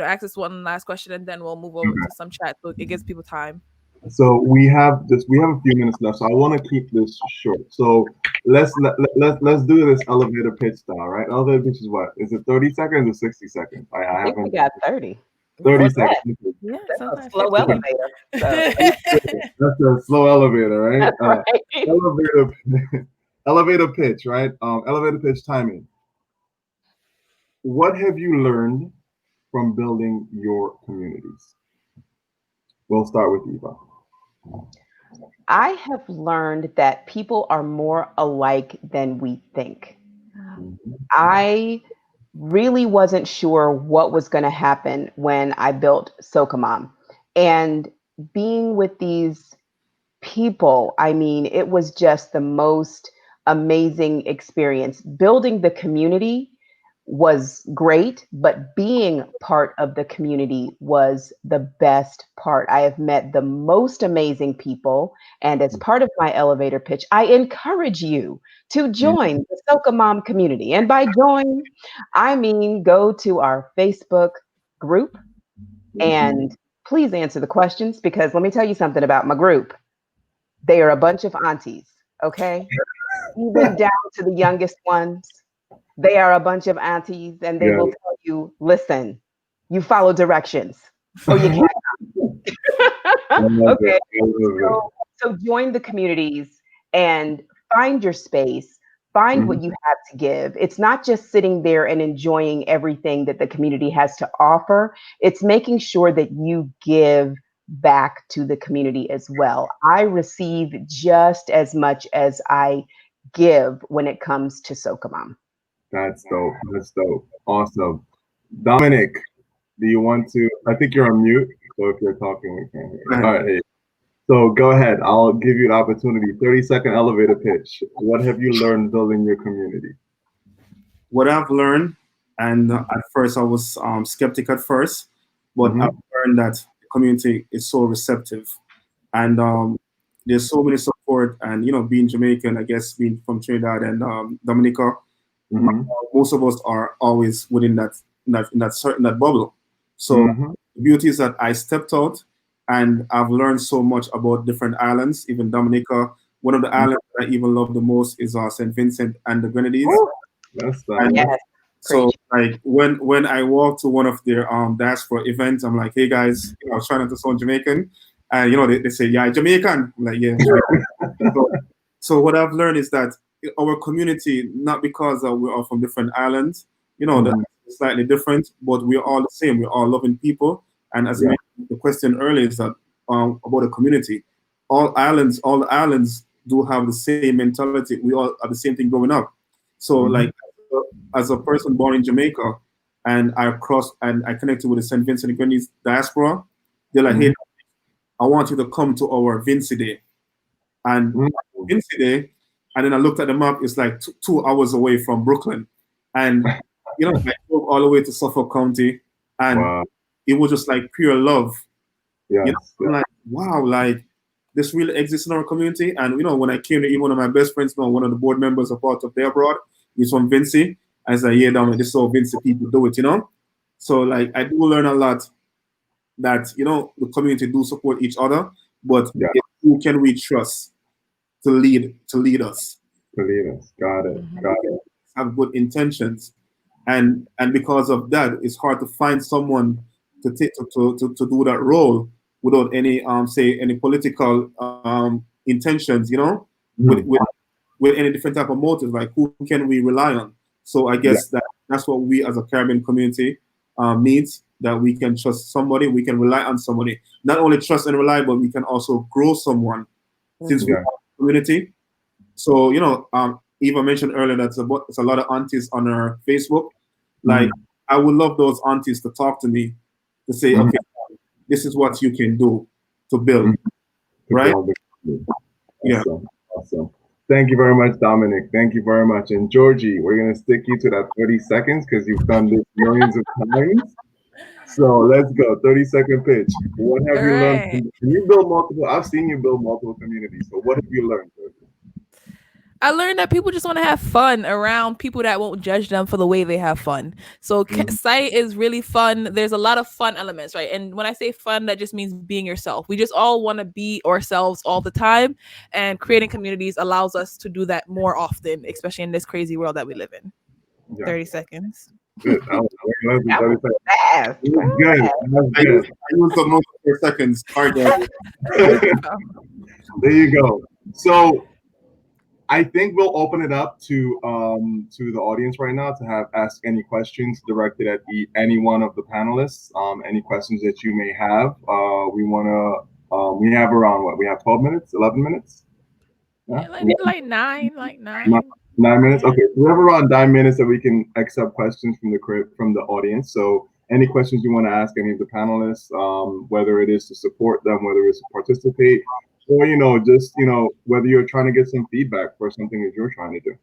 ask us one last question, and then we'll move over to some chat, so it gives people time. So we have a few minutes left, so I want to keep this short. So let's do this elevator pitch style, right? Elevator pitch is what? Is it 30 seconds or 60 seconds? I I think we haven't. got 30. 30 What's that? seconds. Yeah, That's a sometimes slow 50. elevator. So, That's a slow elevator, right? that's right. Elevator pitch, right? Elevator pitch timing. What have you learned from building your communities? We'll start with Eva. I have learned that people are more alike than we think. I really wasn't sure what was going to happen when I built Sokamam. And being with these people, I mean, it was just the most amazing experience. Building the community was great, but being part of the community was the best part. I have met the most amazing people. And as part of my elevator pitch, I encourage you to join the Soka Mom community. And by join, I mean go to our Facebook group and please answer the questions, because let me tell you something about my group. They are a bunch of aunties, okay? Even down to the youngest ones. They are a bunch of aunties, and they Yeah. will tell you, listen, you follow directions or you can't. Okay. So join the communities and find your space, Find what you have to give. It's not just sitting there and enjoying everything that the community has to offer. It's making sure that you give back to the community as well. I receive just as much as I give when it comes to Sokomam. That's dope. That's dope. Awesome. Dominic, do you want to? I think you're on mute. So if you're talking, we can't hear you. All right. Hey. So go ahead. I'll give you the opportunity. 30-second elevator pitch. What have you learned building your community? What I've learned, and at first I was skeptic at first, but I've learned that the community is so receptive, and there's so many support. And being Jamaican, I guess being from Trinidad and Dominica, most of us are always within that bubble. So the beauty is that I stepped out, and I've learned so much about different islands, even Dominica. One of the islands that I even love the most is St. Vincent and the Grenadines. Oh, that's Yes. So like when I walk to one of their diaspora events, I'm like, hey guys, I was trying not to sound Jamaican, and they say, yeah, Jamaican. I'm like, yeah. so what I've learned is that our community, not because we're all from different islands, that slightly different, but we're all the same. We're all loving people. And as I mentioned, the question earlier is that about the community. All the islands do have the same mentality. We all are the same thing growing up. So like as a person born in Jamaica, and I connected with the St. Vincent and Grenadines diaspora, they're like, hey, I want you to come to our Vinci Day. And Vinci Day, and then I looked at the map, it's like 2 hours away from Brooklyn. And I drove all the way to Suffolk County, and it was just like pure love. Yeah. I'm like, wow, like this really exists in our community. And when I came to even one of my best friends, one of the board members, a part of their abroad, he's from Vinci. I was like, yeah, this is how Vinci people do it, So like I do learn a lot that the community do support each other, but who can we trust to lead us? To lead us. Got it. Have good intentions. And because of that, it's hard to find someone to do that role without any any political intentions, with any different type of motive. Like who can we rely on? So I guess that's what we as a Caribbean community needs, that we can trust somebody, we can rely on somebody. Not only trust and rely, but we can also grow someone since we are a community. So Eva mentioned earlier that it's a lot of aunties on her Facebook. Like, I would love those aunties to talk to me, to say, okay, this is what you can do to build, right? Awesome. Thank you very much, Dominic. Thank you very much. And Georgie, we're going to stick you to that 30 seconds because you've done this millions of times. So let's go. 30-second pitch. What have you learned? You build multiple. I've seen you build multiple communities. So what have you learned, Georgie? I learned that people just want to have fun around people that won't judge them for the way they have fun. So site is really fun. There's a lot of fun elements, right? And when I say fun, that just means being yourself. We just all want to be ourselves all the time, and creating communities allows us to do that more often, especially in this crazy world that we live in. 30 seconds. Good. That was fast. Good. I used the most 4 seconds. There you go. So I think we'll open it up to the audience right now to ask any questions directed at any one of the panelists. Any questions that you may have. We have around what? We have 12 minutes, 11 minutes. Yeah, like nine. 9 minutes. Okay, so we have around 9 minutes that we can accept questions from the audience. So any questions you want to ask any of the panelists, whether it is to support them, whether it's to participate, or just whether you're trying to get some feedback for something that you're trying to do.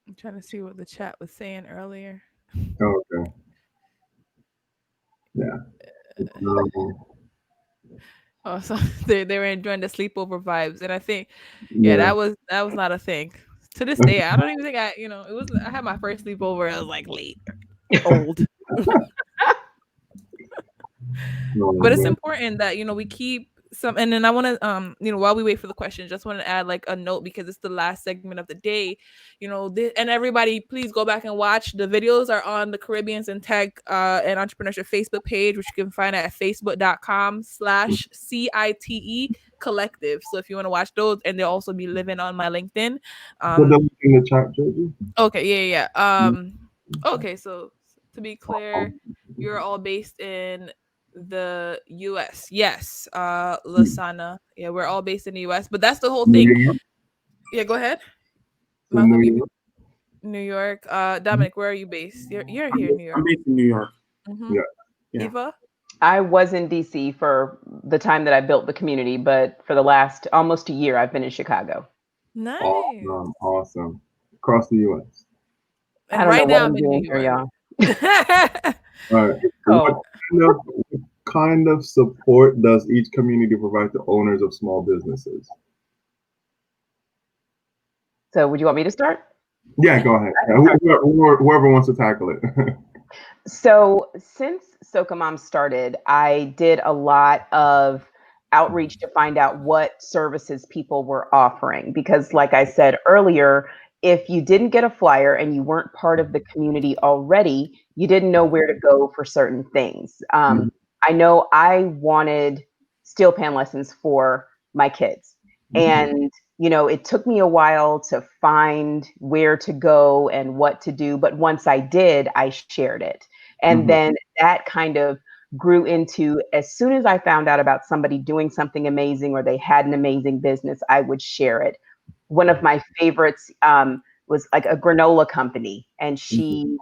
I'm trying to see what the chat was saying earlier. Okay. Yeah. Oh, so they were enjoying the sleepover vibes, and I think that was not a thing. To this day, I don't even think I had my first sleepover. I was like late, old. But it's important that we keep And then I want to while we wait for the question, just want to add like a note because it's the last segment of the day. And everybody please go back and watch. The videos are on the Caribbeans in Tech and Entrepreneurship Facebook page, which you can find at facebook.com/CITE collective. So if you want to watch those, and they'll also be living on my LinkedIn. Put the link in the chat, Georgie. Okay, yeah. Okay, so to be clear, you're all based in the US. Yes. Lasana. Yeah, we're all based in the US, but that's the whole thing. Yeah, go ahead. Malcolm, New York. Dominic, where are you based? You're here in New York. I'm based in New York. Mm-hmm. Yeah. Eva? I was in DC for the time that I built the community, but for the last almost a year, I've been in Chicago. Nice. Awesome. Across the US. And I don't right know now what I'm I'm in doing New here, York. y'all. All right. What kind of support does each community provide to owners of small businesses? So would you want me to start? Yeah, go ahead. Whoever wants to tackle it. So since Soca Mom started, I did a lot of outreach to find out what services people were offering. Because like I said earlier, if you didn't get a flyer and you weren't part of the community already, you didn't know where to go for certain things. I know I wanted steel pan lessons for my kids. And it took me a while to find where to go and what to do. But once I did, I shared it. And then that kind of grew into, as soon as I found out about somebody doing something amazing or they had an amazing business, I would share it. One of my favorites was like a granola company. And she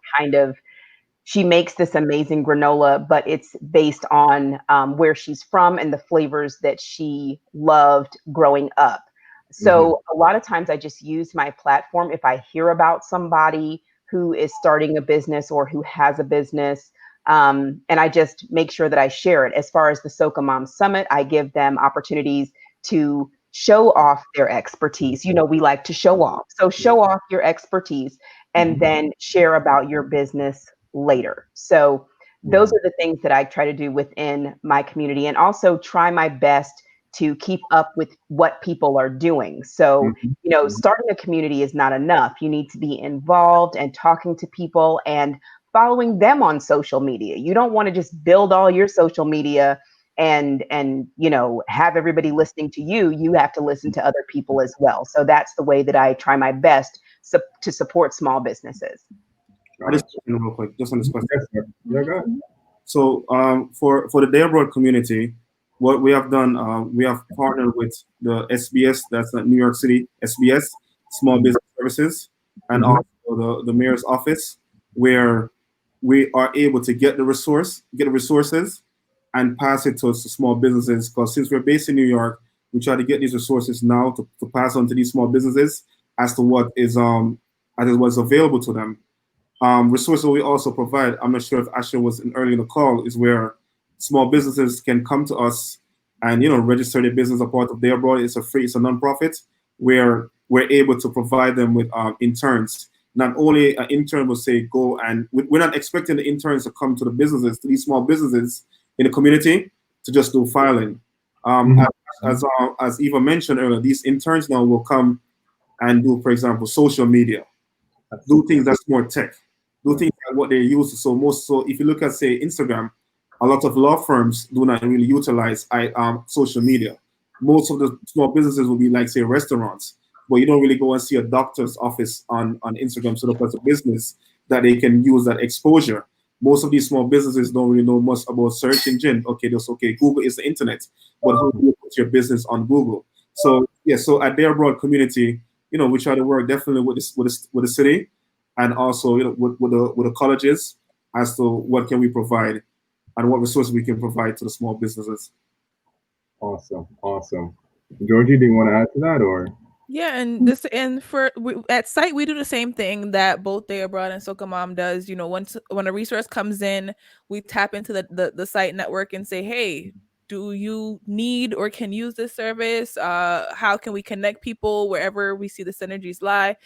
makes this amazing granola, but it's based on where she's from and the flavors that she loved growing up. So a lot of times I just use my platform if I hear about somebody who is starting a business or who has a business, and I just make sure that I share it. As far as the Soca Mom Summit, I give them opportunities to show off their expertise. We like to show off. So show off your expertise and then share about your business later. So those are the things that I try to do within my community, and also try my best to keep up with what people are doing. So, starting a community is not enough. You need to be involved and talking to people and following them on social media. You don't want to just build all your social media and have everybody listening to you. You have to listen to other people as well. So that's the way that I try my best to support small businesses. Just real quick, just on this question. Yeah, go ahead. So for the Day Abroad community, what we have done, we have partnered with the SBS, that's the New York City SBS, Small Business Services, and also the mayor's office, where we are able to get the resources and pass it to small businesses. Because since we're based in New York, we try to get these resources now to pass on to these small businesses as to what is what's available to them. Resources we also provide, I'm not sure if Asher was early in the call, is where small businesses can come to us and register their business as part of Day Abroad. It's a nonprofit where we're able to provide them with interns. Not only an intern will say go, and we're not expecting the interns to come to the businesses, to these small businesses in the community to just do filing. As Eva mentioned earlier, these interns now will come and do, for example, social media, do things that's more tech, do things like what they're used to. So if you look at, say, Instagram, a lot of law firms do not really utilize social media. Most of the small businesses will be like, say, restaurants, but you don't really go and see a doctor's office on Instagram set up as a business that they can use that exposure. Most of these small businesses don't really know much about search engine. Google is the internet, but how do you put your business on Google? So at Day Abroad community, we try to work definitely with the city, and also with the colleges as to what can we provide and what resources we can provide to the small businesses. Awesome. Georgie, do you want to add to that, or? Yeah, at site we do the same thing that both Day Abroad and Soca Mom does. When a resource comes in, we tap into the site network and say, hey, do you need or can use this service? How can we connect people wherever we see the synergies lie?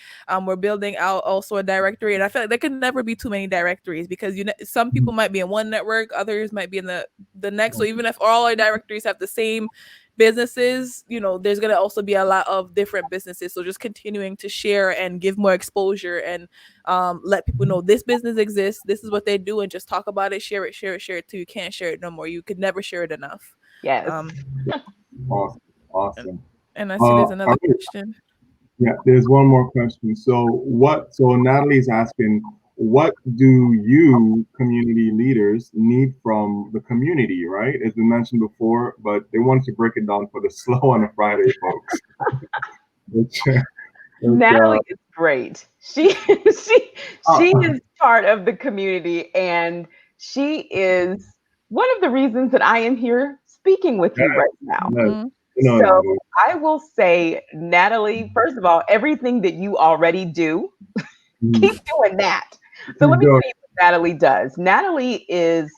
We're building out also a directory, and I feel like there can never be too many directories, because some people might be in one network, others might be in the next. So even if all our directories have the same businesses, there's going to also be a lot of different businesses. So just continuing to share and give more exposure and let people know this business exists, this is what they do, and just talk about it, share it till you can't share it no more. You could never share it enough. Yes. Awesome. And I see there's another okay. question. Yeah, there's one more question. So Natalie's asking, what do you community leaders need from the community, right? It's been mentioned before, but they wanted to break it down for the slow on a Friday folks. Natalie is great. She is part of the community, and she is one of the reasons that I am here speaking with you right now. Mm-hmm. So I will say, Natalie, first of all, everything that you already do, keep doing that. So let me tell you what Natalie does. Natalie is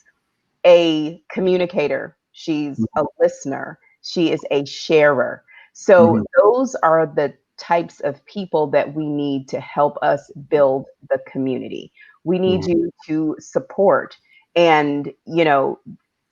a communicator. She's a listener. She is a sharer. So those are the types of people that we need to help us build the community. We need you to support and,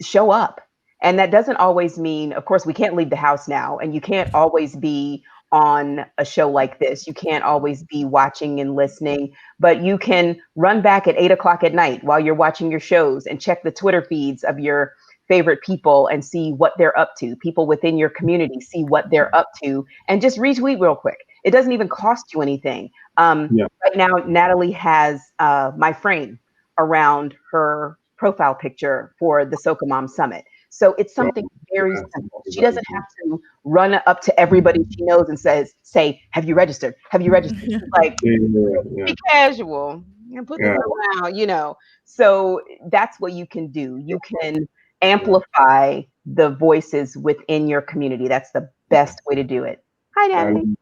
show up. And that doesn't always mean, of course, we can't leave the house now, and you can't always be on a show like this. You can't always be watching and listening, but you can run back at 8:00 at night while you're watching your shows and check the Twitter feeds of your favorite people and see what they're up to. People within your community, see what they're up to, and just retweet real quick. It doesn't even cost you anything. Right now, Natalie has my frame around her profile picture for the Soca Mom Summit. So it's something very simple. She doesn't have to run up to everybody she knows and say, have you registered? Have you registered? She's like, be casual and put this around, So that's what you can do. You can amplify the voices within your community. That's the best way to do it. Hi, Natalie.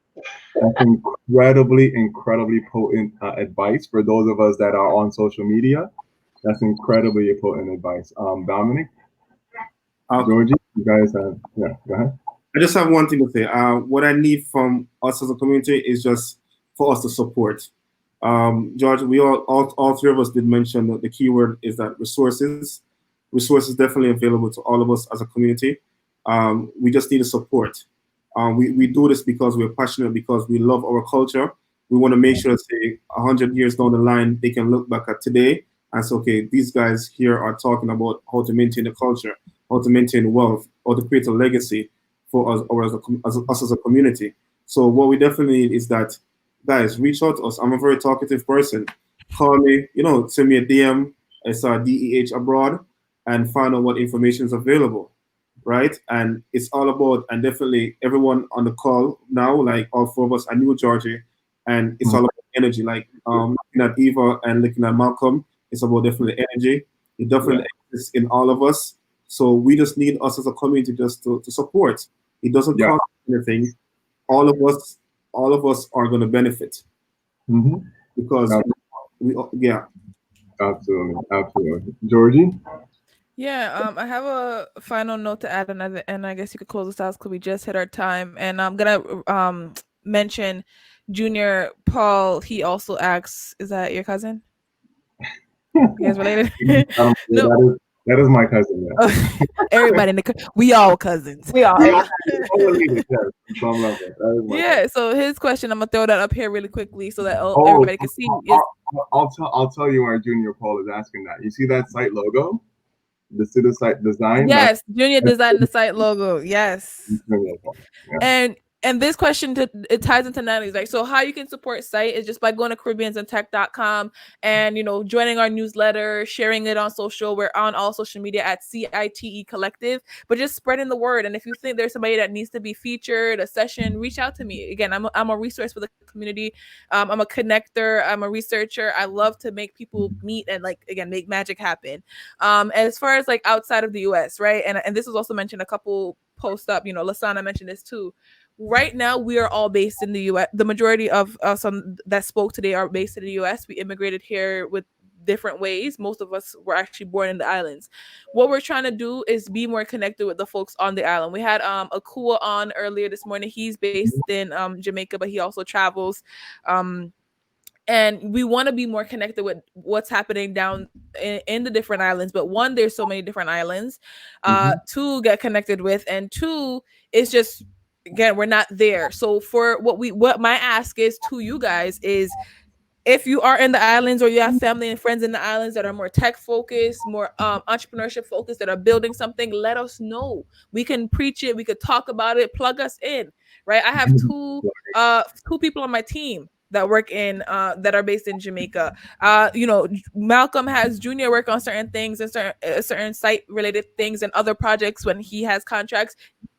That's incredibly potent advice for those of us that are on social media. That's incredibly potent advice. Dominic? Georgie, you guys have, go ahead. I just have one thing to say. What I need from us as a community is just for us to support. George, we all three of us did mention that the key word is that resources. Resources definitely available to all of us as a community. We just need the support. We do this because we're passionate, because we love our culture. We want to make sure that, say, 100 years down the line, they can look back at today and say, okay, these guys here are talking about how to maintain the culture, how to maintain wealth, or to create a legacy for us, or us as a community. So what we definitely need is that, guys, reach out to us. I'm a very talkative person. Call me, send me a DM. It's DEH abroad, and find out what information is available, right? And it's all about, and definitely everyone on the call now, like all four of us, I knew Georgie, and it's all about energy. Like looking at Eva and looking at Malcolm, it's about definitely energy. It definitely exists in all of us. So we just need us as a community just to support. It doesn't cost anything. All of us are going to benefit because absolutely. Georgie? Yeah, I have a final note to add, and I guess you could close this out because we just hit our time. And I'm gonna mention Junior Paul. He also asks, "Is that your cousin? You guys related?" No. That is my cousin. Yeah. Everybody we all cousins. We all. Yeah. So his question, I'm gonna throw that up here really quickly so that everybody can see. I'll tell you why Junior Paul is asking that. You see that site logo? See the site design? Yes, Junior designed the site logo. Yes. Yeah. And this question, it ties into Natalie's. Like, so how you can support site is just by going to CaribbeansInTech.com and, joining our newsletter, sharing it on social. We're on all social media at CITE Collective, but just spreading the word. And if you think there's somebody that needs to be featured, a session, reach out to me. Again, I'm a resource for the community. I'm a connector. I'm a researcher. I love to make people meet and make magic happen. As far as outside of the US, right? And this was also mentioned a couple posts up, Lasana mentioned this too. Right now, we are all based in the U.S. The majority of us that spoke today are based in the U.S. We immigrated here with different ways. Most of us were actually born in the islands. What we're trying to do is be more connected with the folks on the island. We had Akua on earlier this morning. He's based in Jamaica, but he also travels. and we want to be more connected with what's happening down in the different islands. But one, there's so many different islands. Two, get connected with, and two, it's just, again, we're not there. So for what my ask is to you guys is, if you are in the islands or you have family and friends in the islands that are more tech focused, more entrepreneurship focused, that are building something, let us know. We can preach it, we could talk about it, plug us in, right? I have two people on my team that work in that are based in Jamaica. Malcolm has Junior work on certain things and certain site related things and other projects when he has contracts,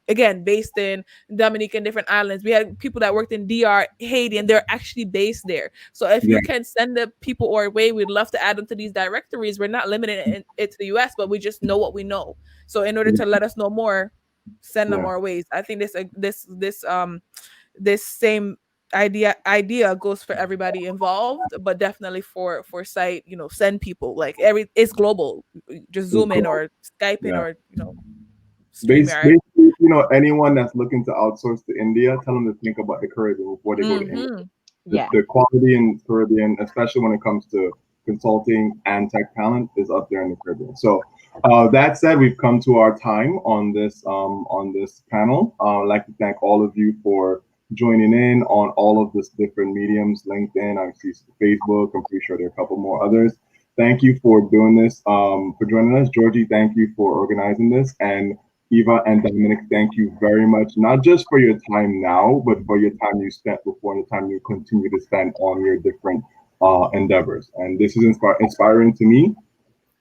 again, based in Dominique and different islands. We had people that worked in DR, Haiti, and they're actually based there. So if you can send the people our way, we'd love to add them to these directories. We're not limited it to the US, but we just know what we know. So in order to let us know more, send them our ways. I think this same idea goes for everybody involved, but definitely for site, send people. Like it's global. Just Zoom in or Skype in or basically, anyone that's looking to outsource to India, tell them to think about the Caribbean before they go to India. The quality in Caribbean, especially when it comes to consulting and tech talent, is up there in the Caribbean. So that said, we've come to our time on this panel. I'd like to thank all of you for joining in on all of this different mediums, LinkedIn, I see Facebook, I'm pretty sure there are a couple more others. Thank you for doing this, for joining us. Georgie, thank you for organizing this. And Eva and Dominic, thank you very much, not just for your time now, but for your time you spent before and the time you continue to spend on your different endeavors. And this is inspiring to me.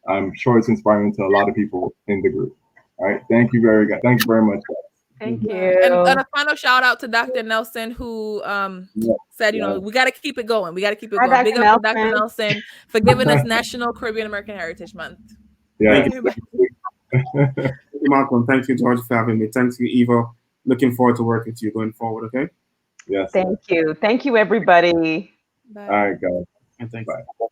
I'm sure it's inspiring to a lot of people in the group. All right, thank you very much, guys. Thank you. And a final shout out to Dr. Nelson, who said, we got to keep it going. We got to keep it going. Big up to Dr. Nelson for giving us National Caribbean American Heritage Month. Yeah. Thank you, Malcolm. Thank you, George, for having me. Thanks you, Eva. Looking forward to working with you going forward. Okay. Yes. Thank you. Thank you, everybody. Bye. All right, guys. And thanks. Bye.